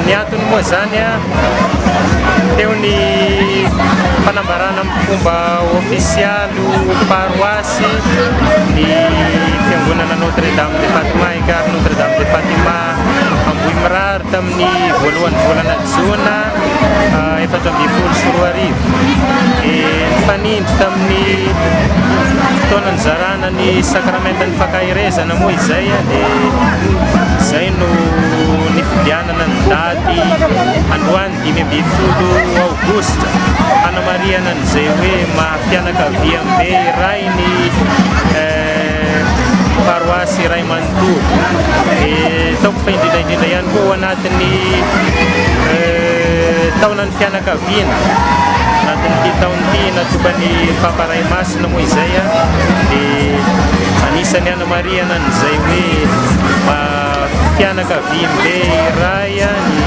Ny antony moa zany a teo ny fanambarana amin'ny fomba ofisialy paroasy ny fiangonana Notre-Dame de Fatima ikary Notre-Dame de Fatima Ambohimirary tamin'ny voalohan'ny volana Jona 2024. Nifanindry tamin'ny fotoanany zarana ny sakramentan'ny fakairezana moa izay dia izay no nifidianana ny daty androany 15 Aogositra hanamariana an'izay hoe maha-fianakaviam-be iray ny paroasy iray manontolo. Taoko fa indrindra ihany koa ao anatin'ny taonan'ny fianakaviana anatin'ity taon'ity natokany Paparay Masina moa izay dia anisany hanamariana an'izay hoe fianakaviam-be iray ny